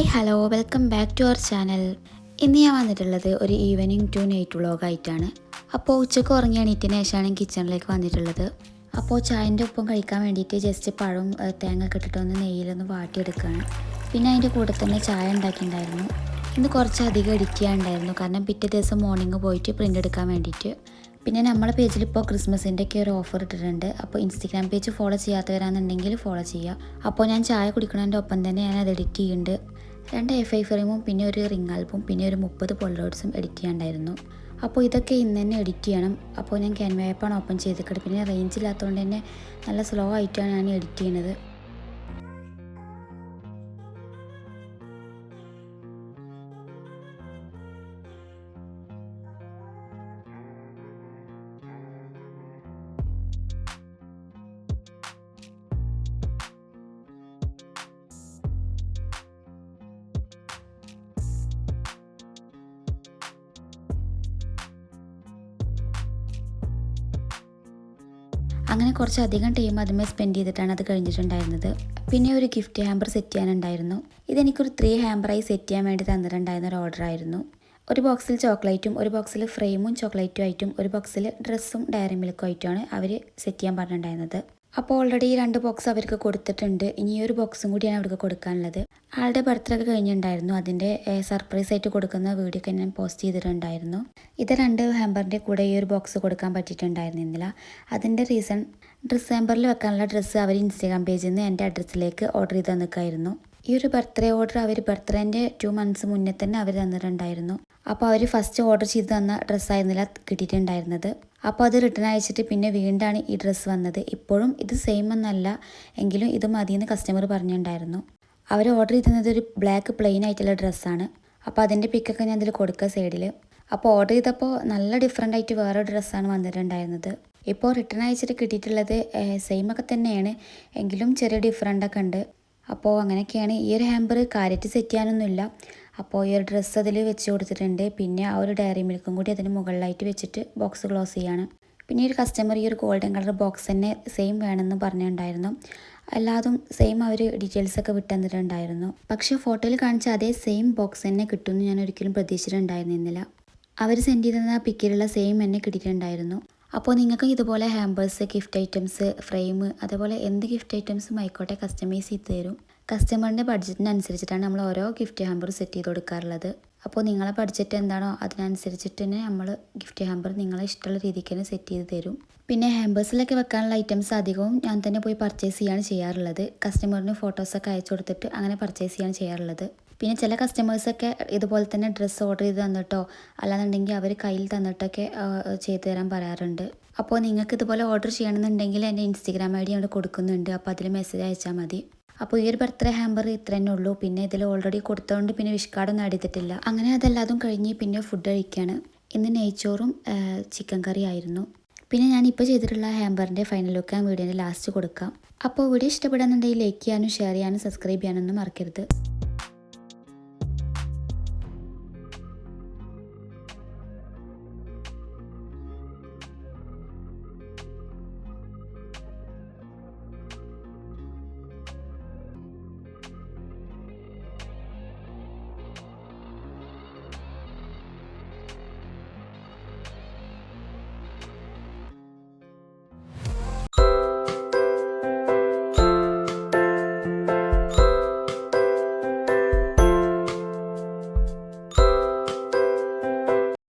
Hi hello welcome back to our channel. ഇന്ന് ഞാൻ വന്നിട്ടുള്ളത് ഒരു ഈവനിങ് ടു നൈറ്റ് വ്ളോഗായിട്ടാണ്. അപ്പോൾ ഉച്ചയ്ക്ക് ഉറങ്ങി എണീറ്റതിന് ശേഷമാണ് കിച്ചണിലേക്ക് വന്നിട്ടുള്ളത്. അപ്പോൾ ചായൻ്റെ ഒപ്പം കഴിക്കാൻ വേണ്ടിയിട്ട് ജസ്റ്റ് പഴവും തേങ്ങ ഒക്കെ ഇട്ടിട്ടൊന്ന് നെയ്യിലൊന്ന് വാട്ടിയെടുക്കുകയാണ്. പിന്നെ അതിൻ്റെ കൂടെ തന്നെ ചായ ഉണ്ടാക്കിയിട്ടുണ്ടായിരുന്നു. ഇന്ന് കുറച്ചധികം എഡിറ്റ് ചെയ്യാനുണ്ടായിരുന്നു, കാരണം പിറ്റേ ദിവസം മോർണിംഗ് പോയിട്ട് പ്രിൻ്റ് എടുക്കാൻ വേണ്ടിയിട്ട്. പിന്നെ നമ്മളെ പേജിൽ ഇപ്പോൾ ക്രിസ്മസിൻ്റെ ഒക്കെ ഒരു ഓഫർ ഇട്ടിട്ടുണ്ട്. അപ്പോൾ ഇൻസ്റ്റഗ്രാം പേജ് ഫോളോ ചെയ്യാത്തവരാണെന്നുണ്ടെങ്കിൽ ഫോളോ ചെയ്യുക. അപ്പോൾ ഞാൻ ചായ കുടിക്കുന്നതിൻ്റെ ഒപ്പം തന്നെ ഞാൻ അത് എഡിറ്റ് ചെയ്യുന്നുണ്ട്. 2 A5 ഫ്രെയിമും പിന്നെ ഒരു റിംഗ് ആൽബും പിന്നെ ഒരു 30 പോളറോയിഡ്സും എഡിറ്റ് ചെയ്യാനുണ്ടായിരുന്നു. അപ്പോൾ ഇതൊക്കെ ഇന്ന് തന്നെ എഡിറ്റ് ചെയ്യണം. അപ്പോൾ ഞാൻ ക്യാൻവ ആപ്പാണ് ഓപ്പൺ ചെയ്തിട്ട്, പിന്നെ റേഞ്ച് ഇല്ലാത്തതുകൊണ്ട് തന്നെ നല്ല സ്ലോ ആയിട്ടാണ് ഞാൻ എഡിറ്റ് ചെയ്യുന്നത്. അങ്ങനെ കുറച്ചധികം ടൈം അതുമേ സ്പെൻഡ് ചെയ്തിട്ടാണ് അത് കഴിഞ്ഞിട്ടുണ്ടായിരുന്നത്. പിന്നെ ഒരു ഗിഫ്റ്റ് ഹാമ്പർ സെറ്റ് ചെയ്യാനുണ്ടായിരുന്നു. ഇതെനിക്കൊരു 3 ഹാമ്പറായി സെറ്റ് ചെയ്യാൻ വേണ്ടി തന്നിട്ടുണ്ടായിരുന്ന ഒരു ഓർഡർ ആയിരുന്നു. ഒരു ബോക്സിൽ ചോക്ലേറ്റും ഒരു ബോക്സിൽ ഫ്രെയിമും ചോക്ലേറ്റും ആയിട്ടും ഒരു ബോക്സിൽ ഡ്രസ്സും ഡയറി മിൽക്കും ആയിട്ടുമാണ് അവർ സെറ്റ് ചെയ്യാൻ പറഞ്ഞിട്ടുണ്ടായിരുന്നത്. അപ്പോൾ ഓൾറെഡി 2 ബോക്സ് അവർക്ക് കൊടുത്തിട്ടുണ്ട്. ഇനി ഒരു ബോക്സും കൂടിയാണ് അവർക്ക് കൊടുക്കാനുള്ളത്. ആളുടെ ബർത്ത്ഡേ ഒക്കെ കഴിഞ്ഞിട്ടുണ്ടായിരുന്നു. അതിൻ്റെ സർപ്രൈസ് ആയിട്ട് കൊടുക്കുന്ന വീഡിയോ ഒക്കെ ഞാൻ പോസ്റ്റ് ചെയ്തിട്ടുണ്ടായിരുന്നു. ഇത് 2 ഹാമ്പറിൻ്റെ കൂടെ ഈ ഒരു ബോക്സ് കൊടുക്കാൻ പറ്റിയിട്ടുണ്ടായിരുന്നില്ല. അതിൻ്റെ റീസൺ, ഡ്രസ്സ് ഹാമ്പറിൽ വെക്കാനുള്ള ഡ്രസ്സ് അവർ ഇൻസ്റ്റാഗ്രാം പേജിൽ നിന്ന് എൻ്റെ അഡ്രസ്സിലേക്ക് ഓർഡർ ചെയ്ത് തന്നിക്കായിരുന്നു. ഈ ഒരു ബർത്ത്ഡേ ഓർഡർ അവർ ബർത്ത്ഡേൻ്റെ 2 months മുന്നേ തന്നെ അവർ തന്നിട്ടുണ്ടായിരുന്നു. അപ്പോൾ അവർ ഫസ്റ്റ് ഓർഡർ ചെയ്ത് തന്ന ഡ്രസ്സായിരുന്നില്ല കിട്ടിയിട്ടുണ്ടായിരുന്നത്. അപ്പോൾ അത് റിട്ടേൺ അയച്ചിട്ട് പിന്നെ വീണ്ടാണ് ഈ ഡ്രസ്സ് വന്നത്. ഇപ്പോഴും ഇത് സെയിം എന്നല്ല എങ്കിലും ഇത് മതിയെന്ന് കസ്റ്റമർ പറഞ്ഞിട്ടുണ്ടായിരുന്നു. അവർ ഓർഡർ ചെയ്തിരുന്നത് ഒരു ബ്ലാക്ക് പ്ലെയിൻ ആയിട്ടുള്ള ഡ്രസ്സാണ്. അപ്പോൾ അതിൻ്റെ പിക്കൊക്കെ ഞാൻ ഇതിൽ കൊടുക്കുക സൈഡിൽ. അപ്പോൾ ഓർഡർ ചെയ്തപ്പോൾ നല്ല ഡിഫറെൻ്റ് ആയിട്ട് വേറെ ഡ്രസ്സാണ് വന്നിട്ടുണ്ടായിരുന്നത്. ഇപ്പോൾ റിട്ടേൺ അയച്ചിട്ട് കിട്ടിയിട്ടുള്ളത് സെയിം ഒക്കെ തന്നെയാണ്, എങ്കിലും ചെറിയ ഡിഫറെൻ്റൊക്കെ ഉണ്ട്. അപ്പോൾ അങ്ങനെയൊക്കെയാണ്. ഈ ഒരു ഹാമ്പർ കാര്യമായിട്ട് സെറ്റ് ചെയ്യാനൊന്നുമില്ല. അപ്പോൾ ഈ ഒരു ഡ്രസ്സ് അതിൽ വെച്ച് കൊടുത്തിട്ടുണ്ട്. പിന്നെ ആ ഒരു ഡയറി മിൽക്കും കൂടി അതിന് മുകളിലായിട്ട് വെച്ചിട്ട് ബോക്സ് ക്ലോസ് ചെയ്യാണ്. പിന്നെ ഒരു കസ്റ്റമർ ഈ ഒരു ഗോൾഡൻ കളർ ബോക്സ് തന്നെ സെയിം വേണമെന്ന് പറഞ്ഞിട്ടുണ്ടായിരുന്നു. എല്ലാതും സെയിം അവർ ഡീറ്റെയിൽസൊക്കെ വിട്ടു തന്നിട്ടുണ്ടായിരുന്നു. പക്ഷേ ഫോട്ടോയിൽ കാണിച്ച അതേ സെയിം ബോക്സ് തന്നെ കിട്ടുമെന്ന് ഞാൻ ഒരിക്കലും പ്രതീക്ഷിച്ചിട്ടുണ്ടായിരുന്നില്ല. അവർ സെൻഡ് ചെയ്തിരുന്ന പിക്കിലുള്ള സെയിം തന്നെ കിട്ടിയിട്ടുണ്ടായിരുന്നു. അപ്പോൾ നിങ്ങൾക്ക് ഇതുപോലെ ഹാമ്പേഴ്സ്, ഗിഫ്റ്റ് ഐറ്റംസ്, ഫ്രെയിം, അതേപോലെ എന്ത് ഗിഫ്റ്റ് ഐറ്റംസും ആയിക്കോട്ടെ കസ്റ്റമൈസ് ചെയ്ത് തരും. കസ്റ്റമറിൻ്റെ ബഡ്ജറ്റിനനുസരിച്ചിട്ടാണ് നമ്മൾ ഓരോ ഗിഫ്റ്റ് ഹാമ്പർ സെറ്റ് ചെയ്ത് കൊടുക്കാറുള്ളത്. അപ്പോൾ നിങ്ങളെ ബഡ്ജറ്റ് എന്താണോ അതിനനുസരിച്ചിട്ട് തന്നെ നമ്മൾ ഗിഫ്റ്റ് ഹാമ്പർ നിങ്ങളെ ഇഷ്ടമുള്ള രീതിക്ക് തന്നെ സെറ്റ് ചെയ്ത് തരും. പിന്നെ ഹാമ്പേഴ്സിലൊക്കെ വെക്കാനുള്ള ഐറ്റംസ് അധികവും ഞാൻ തന്നെ പോയി പർച്ചേസ് ചെയ്യാണ് ചെയ്യാറുള്ളത്. കസ്റ്റമറിന് ഫോട്ടോസൊക്കെ അയച്ചു കൊടുത്തിട്ട് അങ്ങനെ പർച്ചേസ് ചെയ്യാണ് ചെയ്യാറുള്ളത്. പിന്നെ ചില കസ്റ്റമേഴ്സൊക്കെ ഇതുപോലെ തന്നെ ഡ്രസ്സ് ഓർഡർ ചെയ്ത് തന്നിട്ടോ അല്ലാന്നുണ്ടെങ്കിൽ അവർ കയ്യിൽ തന്നിട്ടൊക്കെ ചെയ്തു തരാൻ പറയാറുണ്ട്. അപ്പോൾ നിങ്ങൾക്ക് ഇതുപോലെ ഓർഡർ ചെയ്യണമെന്നുണ്ടെങ്കിൽ എൻ്റെ ഇൻസ്റ്റഗ്രാം ID അവിടെ കൊടുക്കുന്നുണ്ട്. അപ്പോൾ അതിൽ മെസ്സേജ് അയച്ചാൽ മതി. അപ്പോൾ ഈ ഒരു ബർത്ത്ഡേ ഹാമ്പർ ഇത്ര തന്നെ ഉള്ളൂ. പിന്നെ ഇതിൽ ഓൾറെഡി കൊടുത്തതുകൊണ്ട് പിന്നെ വിഷ് കാർഡൊന്നും എടുത്തിട്ടില്ല. അങ്ങനെ അതെല്ലാതും കഴിഞ്ഞ് പിന്നെ ഫുഡ് കഴിക്കുകയാണ്. ഇന്ന് നെയ്ച്ചോറും ചിക്കൻ കറി ആയിരുന്നു. പിന്നെ ഞാനിപ്പോൾ ചെയ്തിട്ടുള്ള ഹാമ്പറിൻ്റെ ഫൈനൽ ലുക്ക് ഞാൻ വീഡിയോൻ്റെ ലാസ്റ്റ് കൊടുക്കാം. അപ്പോൾ വീഡിയോ ഇഷ്ടപ്പെടാന്നുണ്ടെങ്കിൽ ലൈക്ക് ചെയ്യാനും ഷെയർ ചെയ്യാനും സബ്സ്ക്രൈബ് ചെയ്യാനൊന്നും മറക്കരുത്.